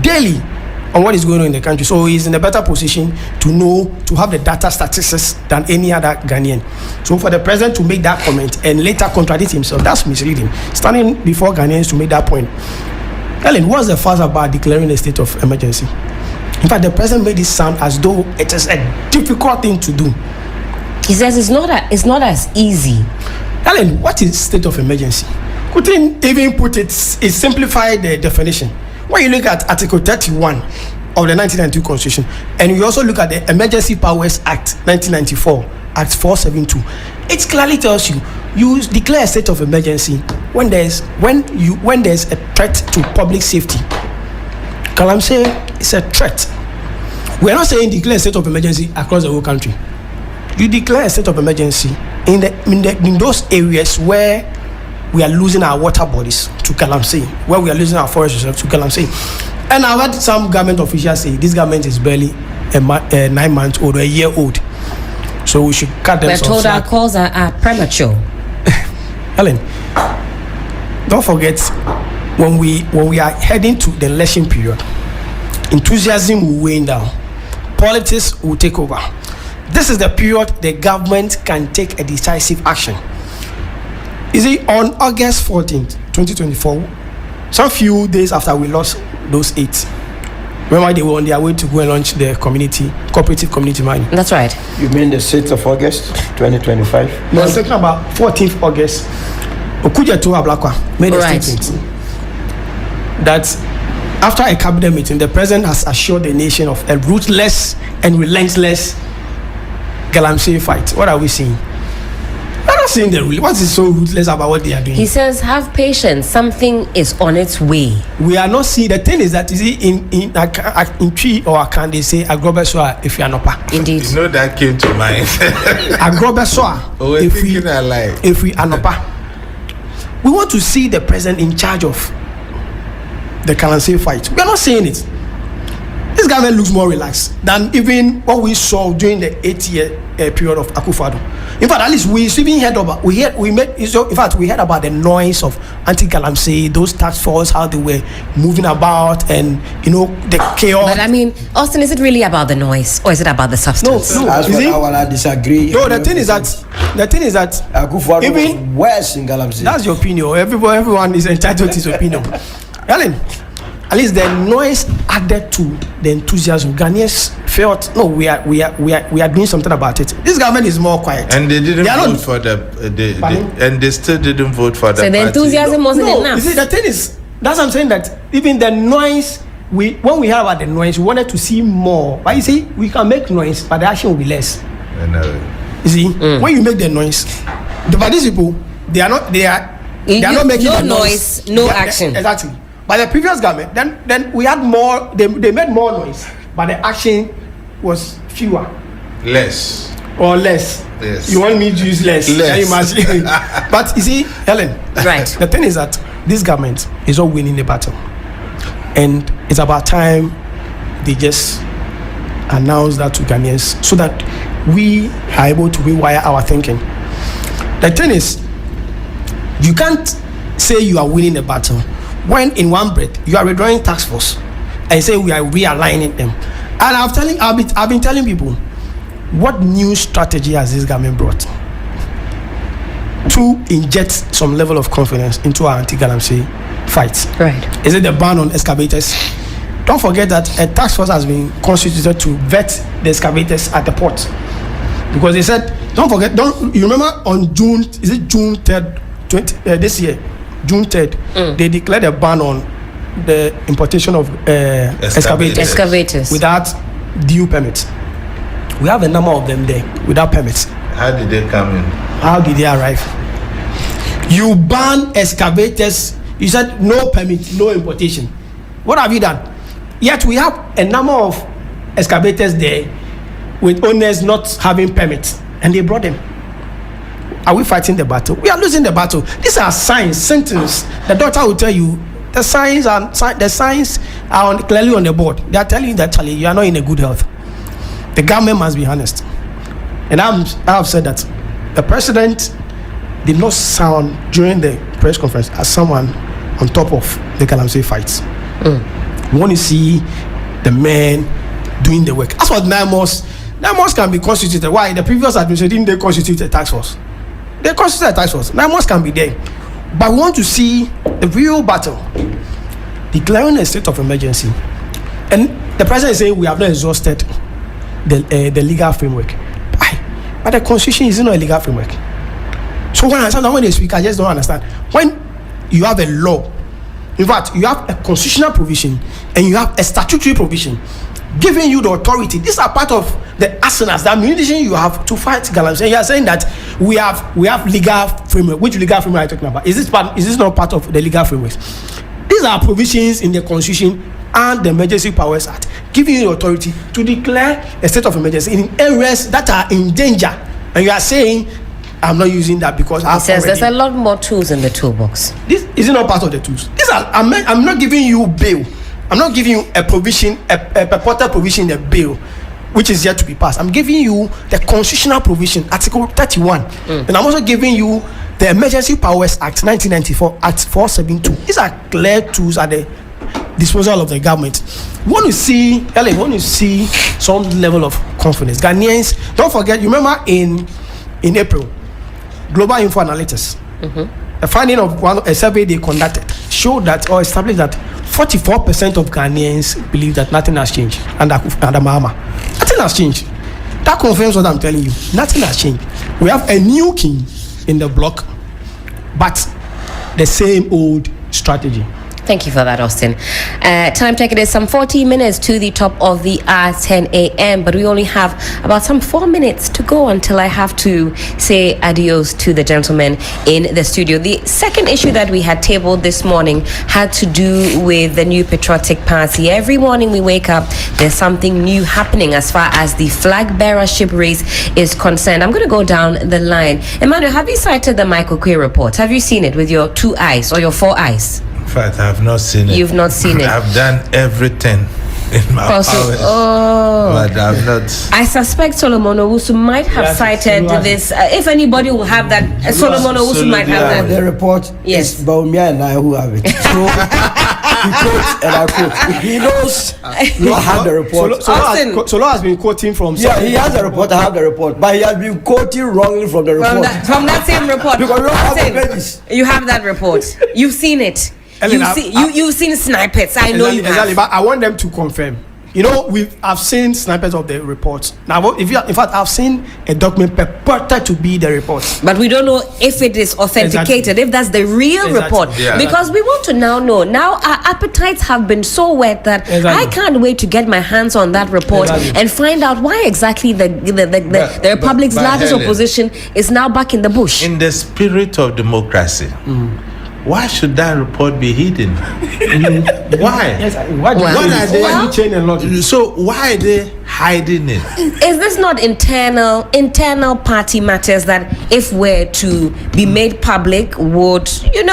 daily on what is going on in the country, so he's in a better position to have the data statistics than any other Ghanaian. So for the president to make that comment and later contradict himself, that's misleading. Standing before Ghanaians to make that point. Ellen, what's the fuss about declaring a state of emergency? In fact, the president made it sound as though it is a difficult thing to do. He says it's not as easy. Ellen, what is state of emergency? Couldn't even put it simplified the definition. When you look at Article 31 of the 1992 Constitution, and you also look at the Emergency Powers Act 1994, Act 472, it clearly tells you declare a state of emergency when there's a threat to public safety. Galamsey is a threat. We are not saying declare a state of emergency across the whole country. You declare a state of emergency in those areas where we are losing our water bodies to Galamsey, where we are losing our forest reserves to Galamsey. And I've heard some government officials say this government is barely 9 months old or a year old, so we should cut them. We're told our calls are premature. Helen, don't forget, when we are heading to the election period, enthusiasm will wane down, politics will take over. This is the period the government can take a decisive action. You see, on August 14th, 2024, some few days after we lost those 8, remember they were on their way to go and launch the cooperative community mining. That's right. You mean the 6th of August, 2025? No, I'm talking about 14th August. Okujeto Ablakwa made a statement that after a cabinet meeting, the president has assured the nation of a ruthless and relentless Galamsey fight. What are we seeing? We're not seeing the rule. What is so ruthless about what they are doing? He says, have patience. Something is on its way. We are not seeing. The thing is that, you see, in Tree or Akan, they say, Agrobeswa if you are not. Indeed. You know that came to mind. Agrobeswa if we are not. We want to see the president in charge of the Galamsey fight. We are not seeing it. This government looks more relaxed than even what we saw during the 8-year period of Akufo-Addo. In fact, at least we even heard about we heard about the noise of anti-Galamsey, those task force, how they were moving about, and the chaos. But I mean, Austin, is it really about the noise, or is it about the substance? No. That's what I disagree. No, the thing is that Akufo-Addo was worse in Galamsey. That's your opinion. Everyone is entitled to his opinion. Helen, at least the noise added to the enthusiasm. Ghanaians felt, no, we are doing something about it. This government is more quiet, and they didn't vote for and they still didn't vote for the party. The enthusiasm wasn't enough. You see, the thing is, that's what I'm saying, that even the noise, when we heard about the noise, we wanted to see more. But you see, we can make noise, but the action will be less. You see, when you make the noise, but these people, they are not making no the noise, no action. Exactly. By the previous government, then we had more. They made more noise, but the action was fewer. Less. Yes. You want me to use less? Can you imagine? But you see, Helen. Right. The thing is that this government is not winning the battle, and it's about time they just announce that to Ghanaians so that we are able to rewire our thinking. The thing is, you can't say you are winning the battle when in one breath you are withdrawing task force and say we are realigning them. And I've been telling people, what new strategy has this government brought to inject some level of confidence into our anti-Galamsey fight? Right. Is it the ban on excavators? Don't forget that a task force has been constituted to vet the excavators at the port, because they said, you remember on June 3rd, this year, June 3rd, they declared a ban on the importation of excavators without due permits. We have a number of them there without permits. How did they come in? How did they arrive? You ban excavators. You said no permit, no importation. What have you done? Yet we have a number of excavators there with owners not having permits, and they brought them. Are we fighting the battle? We are losing the battle. These are signs, symptoms. The doctor will tell you the signs are clearly on the board. They are telling you that, Charlie, you are not in a good health. The government must be honest. And I have said that the president did not sound during the press conference as someone on top of the galamsey fights. We want to see the men doing the work. As for 9 months can be constituted. Why? The previous administration didn't constitute a task force. They constituted a task force. 9 months can be there. But we want to see the real battle. Declaring a state of emergency. And the president is saying we have not exhausted the legal framework. Why? But the constitution is not a legal framework. So when they speak, I just don't understand. When you have a law, in fact, you have a constitutional provision and you have a statutory provision giving you the authority. These are part of the arsenals, the ammunition you have to fight galamsey. And you are saying that we have legal framework. Which legal framework are you talking about? Is this not part of the legal framework? These are provisions in the Constitution and the Emergency Powers Act giving you the authority to declare a state of emergency in areas that are in danger. And you are saying, I'm not using that because he says there's a lot more tools in the toolbox. This is not part of the tools. I'm not giving you bail. I'm not giving you a provision, a purported provision in the bill, which is yet to be passed. I'm giving you the constitutional provision, Article 31. And I'm also giving you the Emergency Powers Act 1994, Act 472. These are clear tools at the disposal of the government. We want to see some level of confidence. Ghanaians, don't forget, you remember in April, Global Info Analytics, a finding of a survey they conducted showed that or established that 44% of Ghanaians believe that nothing has changed under Mahama. Nothing has changed. That confirms what I'm telling you. Nothing has changed. We have a new king in the block, but the same old strategy. Thank you for that, Austin. Time check, it is some 40 minutes to the top of the hour, 10 a.m. But we only have about some 4 minutes to go until I have to say adios to the gentlemen in the studio. The second issue that we had tabled this morning had to do with the new patriotic party. Every morning we wake up, there's something new happening as far as the flag bearership race is concerned. I'm going to go down the line. Emmanuel, have you cited the Michael Quay report? Have you seen it with your 2 eyes or your 4 eyes? In fact, I have not seen it. You've not seen it. I've done everything in my powers, but I've not. I suspect Solomon Owusu might have cited this. If anybody will have that, Solomon Owusu might have that. The report is Baumia and I who have it. So he quotes and I quote. He knows I have the report. Solo has been quoting from. Yeah, he has the report. I have the report, but he has been quoting wrongly from the report. From that same report. Because we don't have the pages. You have that report. You've seen it. You've seen snipers. I know you have. But I want them to confirm. You know, I've seen snipers of the reports. Now, in fact, I've seen a document purported to be the report. But we don't know if it is authenticated, if that's the real report. Yeah. Because we want to now know. Now our appetites have been so wet that I can't wait to get my hands on that report and find out why exactly the Republic's largest opposition is now back in the bush. In the spirit of democracy. Why should that report be hidden? Why? Yes, why are they? So why are they hiding it? Is this not internal party matters that, if were to be made public, would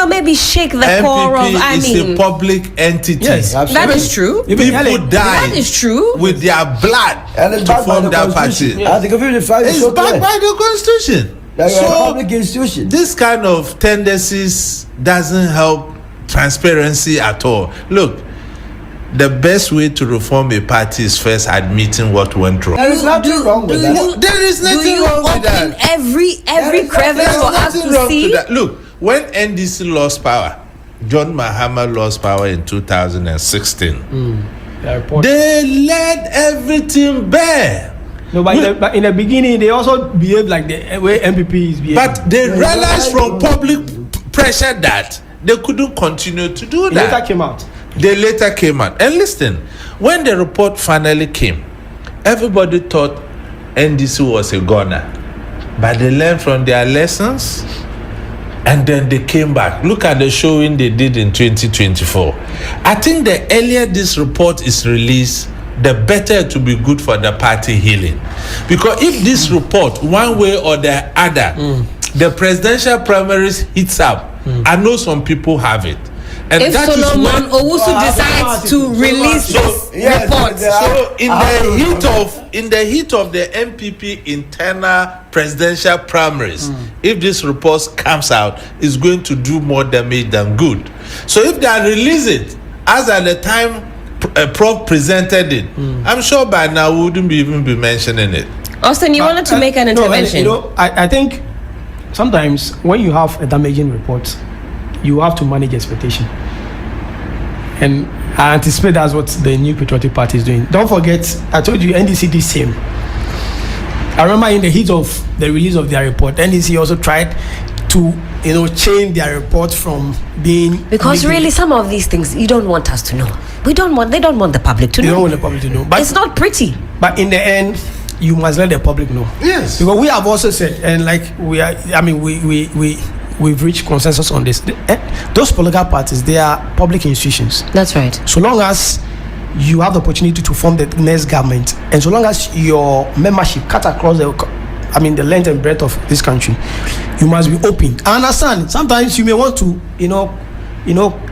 maybe shake the MPP core of? Is a public entity. Yes, that is true. People died. That is true. With their blood to form that party. It's backed by the Constitution. So public institution. This kind of tendencies doesn't help transparency at all. Look, the best way to reform a party is first admitting what went wrong. There is nothing wrong with that. There is nothing wrong with that. Every crevice for us to see. Look, when NDC lost power, John Mahama lost power in 2016. They let everything bare. No, but in the beginning, they also behaved like the way MPP is behaving. But they realized from public pressure that they couldn't continue to do that. Later came out. They later came out. And listen, when the report finally came, everybody thought NDC was a goner. But they learned from their lessons and then they came back. Look at the showing they did in 2024. I think the earlier this report is released, the better it will be good for the party healing. Because if this report, one way or the other, the presidential primaries hits up, I know some people have it. And if that Solomon Owusu decides to release this report, so in the heat of the MPP internal presidential primaries, if this report comes out, it's going to do more damage than good. So if they release it, as at the time Prof presented it, I'm sure by now we wouldn't even be mentioning it. Austin, you wanted to make an intervention. I think sometimes when you have a damaging report, you have to manage expectation. And I anticipate that's what the new patriotic party is doing. Don't forget, I told you NDC did same. I remember in the heat of the release of their report, NDC also tried to change their report from being, because really some of these things you don't want us to know. They don't want the public to know. They don't want the public to know. But it's not pretty. But in the end, you must let the public know. Yes. Because we have also said, and like we've reached consensus on this. Those political parties, they are public institutions. That's right. So long as you have the opportunity to form the next government, and so long as your membership cut across the length and breadth of this country, you must be open. I understand. Sometimes you may want to,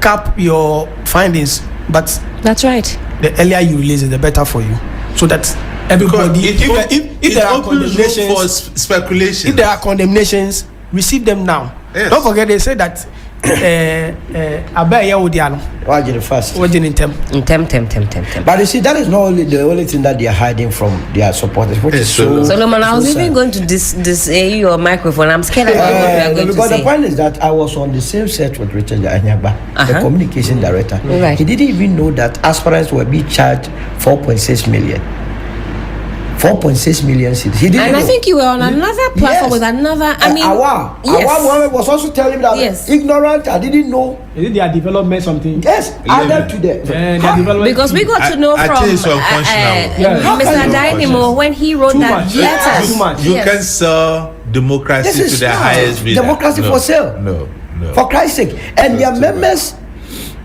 cap your findings, but that's right. The earlier you release it, the better for you, so that everybody. If there are condemnations for speculation, if there are condemnations, receive them now. Yes. Don't forget they say that first. But you see, that is not only the only thing that they are hiding from their supporters. Solomon, I was even going to dis your microphone. I'm scared about what you are going to say. Because the point is that I was on the same set with Richard Anyagba, the communication director. Right. He didn't even know that aspirants were being charged 4.6 million. 4.6 million seats. He didn't know. I think you were on another platform with another. Awa Mohammed was also telling me that ignorant. I didn't know. Is it their development something? Yes, added to them. Because we got to know from Mr. Dynamo when he wrote that letter. You can sell democracy to the highest bidder. Democracy for sale. No. For Christ's sake, and their members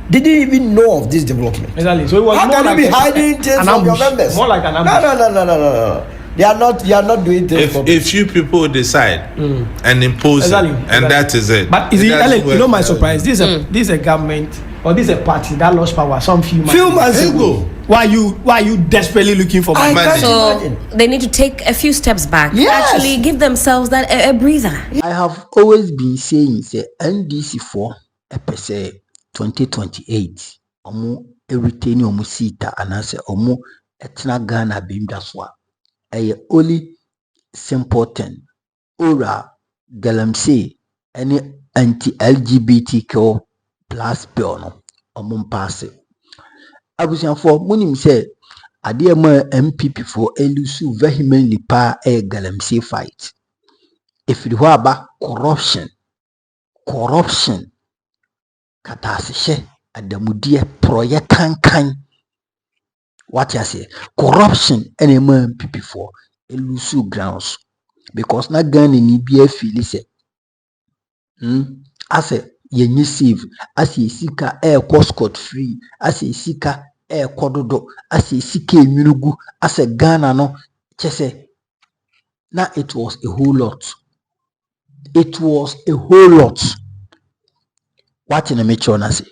didn't even know of this development. Exactly. So it was how can you be hiding things from your members? More like an ambush. No. They are not doing things. If you people decide and impose it, and that is it. But is it, my surprise? This is a government or this is a party that lost power some few months ago. Why are you desperately looking for money? So they need to take a few steps back. Yes. Actually give themselves that a breather. I have always been saying, say NDC for a per se 2028 omo retain omo seat anase omo etna Ghana bimda so a only simple thing ora galamsey any anti-LGBTQ plus bill no omo pass abusian for munim say ade ma MPP for elusu vehemently pa galamsey fight if it were about corruption katashe adamudie proye kankan what you say corruption and MPP for elusu grounds because na Ghana ni bia feel say ase yenyi save ase sika scot free ase sika kododo ase sika enyunugu ase Ghana no chese na it was a whole lot. What in a mature na say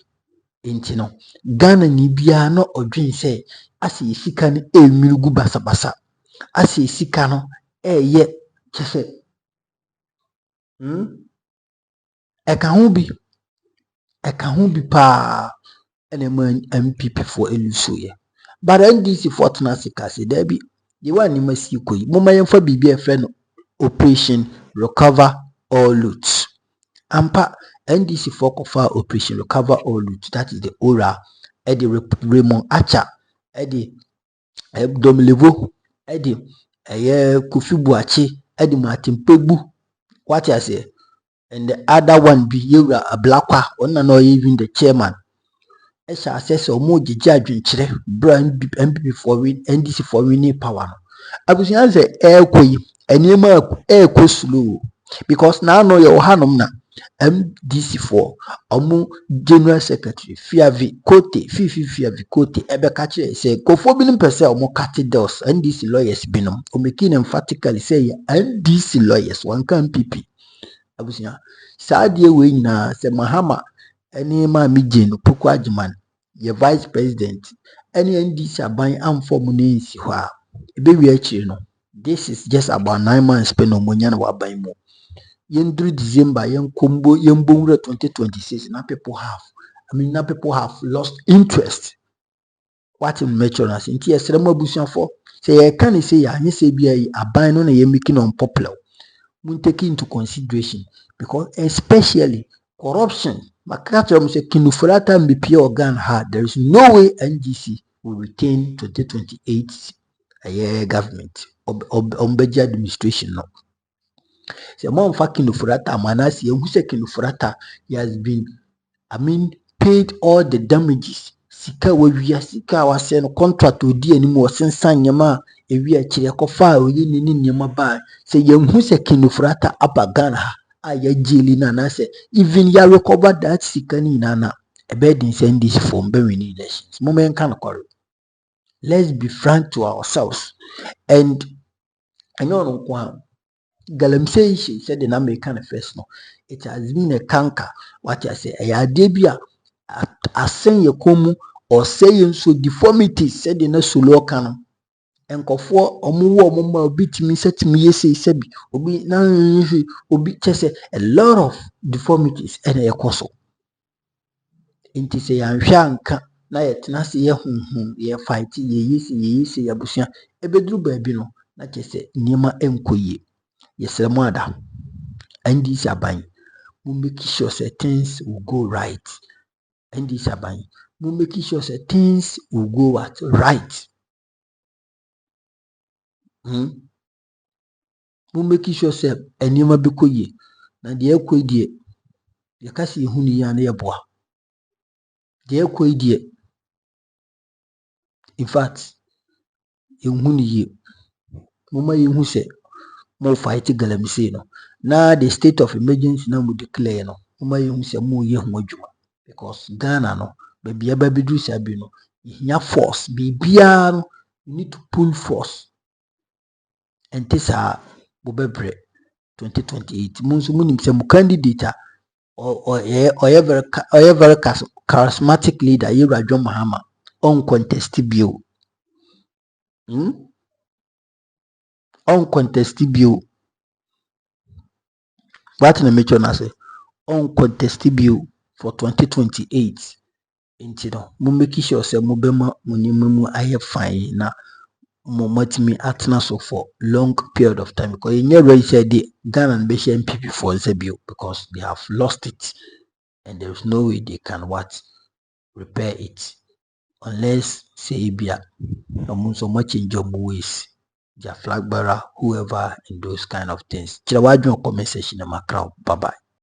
intino Ghana ni bia no odwin say ase sika ni emirugu basabasa ase sika no ye chese eka ho bi pa ene MPP for eluso ye but NDC for tena sika say there be the one ni masi koyi moma yemfa bibia friend operation recover all loot ampa NDC for kofa operation recover all loot, that is the ora Eddie Raymond Acha Eddie Domlevo Eddie Kofi Buachi Eddie Martin Pegbu what I say and the other one be Yura Ablakwa one no even the chairman ɛhyɛ ase sɛ ɔmo gyegye adwenkyerɛ bra MPP for win NDC for winning power no abusua sɛ ɛɛkɔ yi nneɛma ɛɛkɔ slow because na ano yɛ ɔhanom na MDC for ɔmo general secretary Fiavi Kote ɛbɛka kyerɛ sɛ kofo binom pɛ sɛ ɔmo kate deals NDC lawyers binom ɔmeki emphatically sɛ yɛ NDC lawyers wanka MPP abusua saa adeɛ wei nyinaa sɛ Mahama ɛne Maame Jane Puku Agyeman yɛ vice president ɛne NDC aban amfɔ mu ne nsi hɔ a ɛbɛwie akyire no this is just about 9 months pɛ na ɔmo nya no waban mu yenduru December yenkombo yembonwura 2026 na people have lost interest what in metronas nti yɛsrɛ mu abusuafo sɛ yɛka ne sɛ yɛanye sɛ bia yi aban no na yɛmiki no unpopular mun take into consideration because especially corruption makatra mu sɛ kinufurata mbipia organ ha there is no way NGC will retain 2028 government ombegya administration no sɛ mo mfa kinufurata manasi ehu sɛ kinufurata he has been paid all the damages sika wawia sika wase no contract odi anim wo sensan nyama ewi akire kofa oyi ni nyama ba sɛ yehu sɛ kinufurata apagana a ya jeli na na sɛ even ya recover that sika ni na ebedin send this from be winning elections moment kan kwaro let's be frank to ourselves and I know no galamsey said in American first no it has been a canker what I say a debia asen ye komu or saying so deformities said in a solo canon and kofo omu ma bitimi setimi yesi sebi obi na obi chese a lot of deformities and a koso inti se yanhwe anka na yetena se ye ye fight ye yesi yabusua ebeduru baabi no na chese niema enkoye yesrɛ mo ada NDC aban we make sure say things will go right NDC aban we make sure say things will go what right we make sure say enema bi koye na de ekoi de ye kasi hu ni ya na ye boa de ekoi de in fact hu ni ye mo ma ye hu say mo fight galamsey no na the state of emergency na mo declare no mo ma ye hu say mo ye ho adwuma because Ghana no baby aba bidu sabi no hia force bibia no need to pull force and this bobebre 2028 munso munim say mo candidate or very charismatic leader Prez Mahama uncontested bio uncontested bio what na make na say uncontested bio for 2028 into no mo make sure say mo bema mo nimu aye fine na mo matimi atna so for long period of time because you ready say the Ghana and Belgian MPP for Zebio because they have lost it and there is no way they can repair it unless say bia so much in job ways their flag bearer whoever in those kind of things. Chira wadun comment section na makraw bye bye.